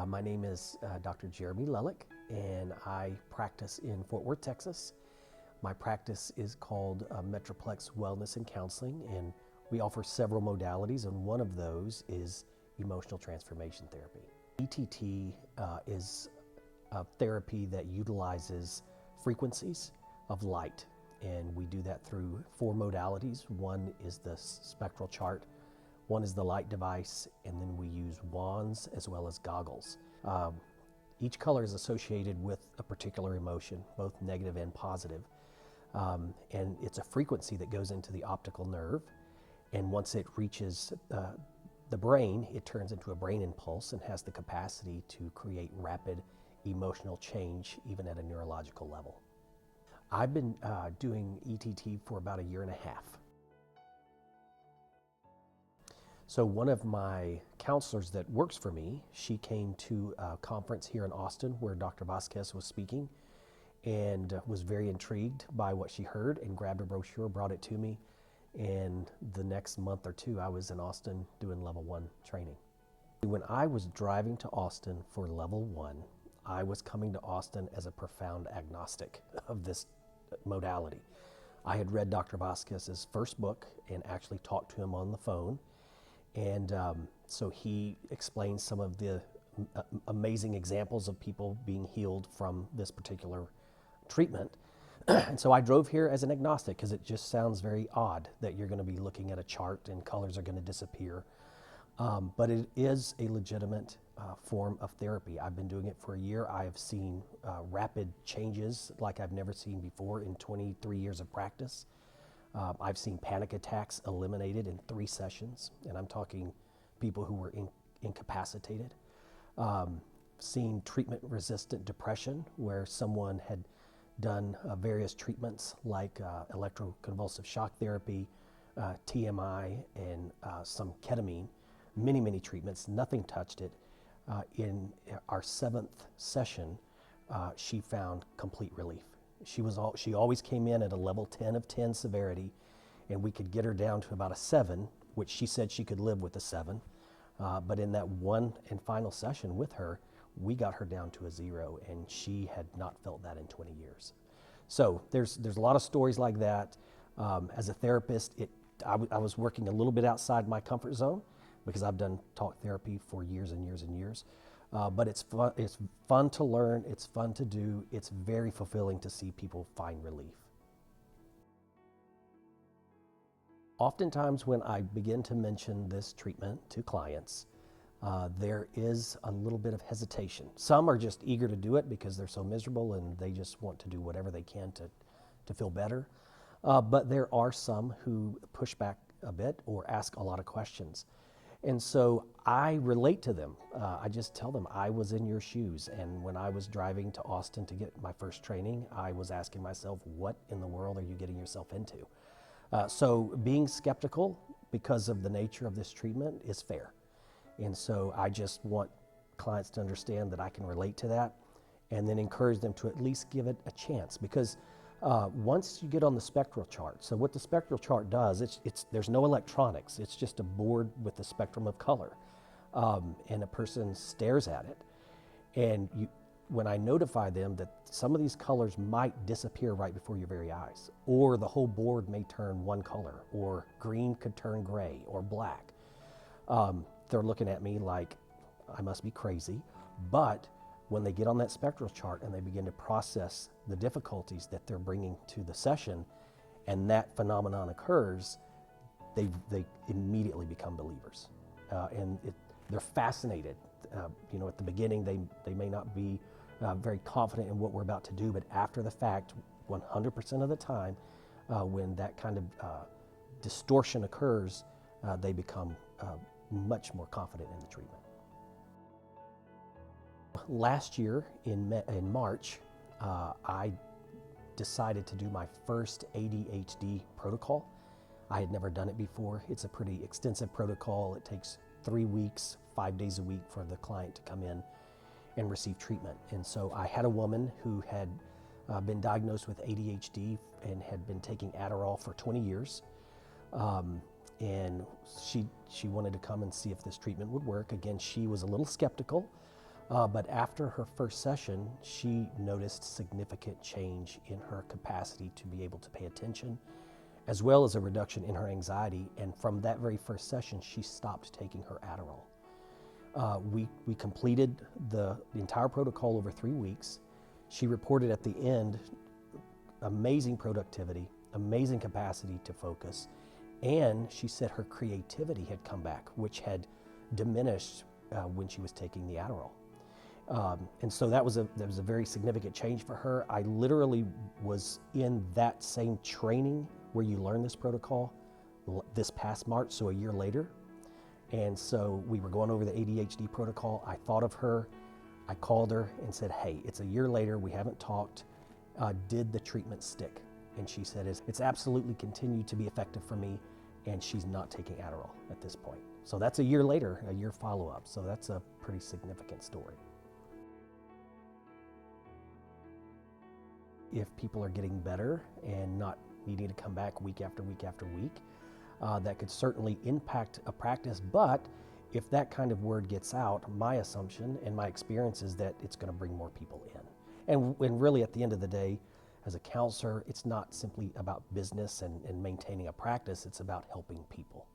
My name is Dr. Jeremy Lelick, and I practice in Fort Worth, Texas. My practice is called Metroplex Wellness and Counseling, and we offer several modalities, and one of those is emotional transformation therapy. ETT is a therapy that utilizes frequencies of light, and we do that through 4 modalities. One is the spectral chart, one is the light device, and then we use wands as well as goggles. Each color is associated with a particular emotion, both negative and positive. And it's a frequency that goes into the optical nerve, and once it reaches the brain, it turns into a brain impulse and has the capacity to create rapid emotional change, even at a neurological level. I've been doing ETT for about 1.5 years. So one of my counselors that works for me, she came to a conference here in Austin where Dr. Vasquez was speaking, and was very intrigued by what she heard and grabbed a brochure, brought it to me, and the next month or 2 I was in Austin doing level 1 training. When I was driving to Austin for level 1, I was coming to Austin as a profound agnostic of this modality. I had read Dr. Vasquez's first book and actually talked to him on the phone, and so he explained some of the amazing examples of people being healed from this particular treatment. And so I drove here as an agnostic because it just sounds very odd that you're going to be looking at a chart and colors are going to disappear. But it is a legitimate form of therapy. I've been doing it for 1 year. I have seen rapid changes like I've never seen before in 23 years of practice. I've seen panic attacks eliminated in 3 sessions, and I'm talking people who were incapacitated. Seen treatment-resistant depression where someone had done various treatments like electroconvulsive shock therapy, TMI, and some ketamine, many treatments, nothing touched it. In our 7th session, she found complete relief. She always came in at a level 10 of 10 severity, and we could get her down to about a 7, which she said she could live with a 7. But in that one and final session with her, we got her down to a 0, and she had not felt that in 20 years. So there's a lot of stories like that. As a therapist, I was working a little bit outside my comfort zone because I've done talk therapy for years and years and years. But it's fun to learn, it's fun to do, it's very fulfilling to see people find relief. Oftentimes when I begin to mention this treatment to clients, there is a little bit of hesitation. Some are just eager to do it because they're so miserable and they just want to do whatever they can to feel better. But there are some who push back a bit or ask a lot of questions. And so I relate to them. I just tell them I was in your shoes, and when I was driving to Austin to get my first training, I was asking myself, what in the world are you getting yourself into? So being skeptical because of the nature of this treatment is fair. And so I just want clients to understand that I can relate to that, and then encourage them to at least give it a chance, because once you get on the spectral chart, so what the spectral chart does, there's no electronics, it's just a board with a spectrum of color, and a person stares at it, and when I notify them that some of these colors might disappear right before your very eyes, or the whole board may turn one color, or green could turn gray or black, they're looking at me like I must be crazy. But when they get on that spectral chart and they begin to process the difficulties that they're bringing to the session, and that phenomenon occurs, they immediately become believers. And they're fascinated. At the beginning, they may not be very confident in what we're about to do, but after the fact, 100% of the time, when that kind of distortion occurs, they become much more confident in the treatment. Last year in March, I decided to do my first ADHD protocol. I had never done it before. It's a pretty extensive protocol. It takes 3 weeks, 5 days a week for the client to come in and receive treatment. And so I had a woman who had been diagnosed with ADHD and had been taking Adderall for 20 years. And she wanted to come and see if this treatment would work. Again, she was a little skeptical, But after her first session, she noticed significant change in her capacity to be able to pay attention, as well as a reduction in her anxiety. And from that very first session, she stopped taking her Adderall. We completed the entire protocol over 3 weeks. She reported at the end amazing productivity, amazing capacity to focus, and she said her creativity had come back, which had diminished when she was taking the Adderall. And so that was a very significant change for her. I literally was in that same training where you learn this protocol this past March, so a year later. And so we were going over the ADHD protocol. I thought of her. I called her and said, hey, it's a year later. We haven't talked. Did the treatment stick? And she said, it's absolutely continued to be effective for me, and she's not taking Adderall at this point. So that's a year later, a year follow-up. So that's a pretty significant story. If people are getting better and not needing to come back week after week after week, that could certainly impact a practice. But if that kind of word gets out, my assumption and my experience is that it's going to bring more people in. And really, at the end of the day, as a counselor, it's not simply about business and maintaining a practice, it's about helping people.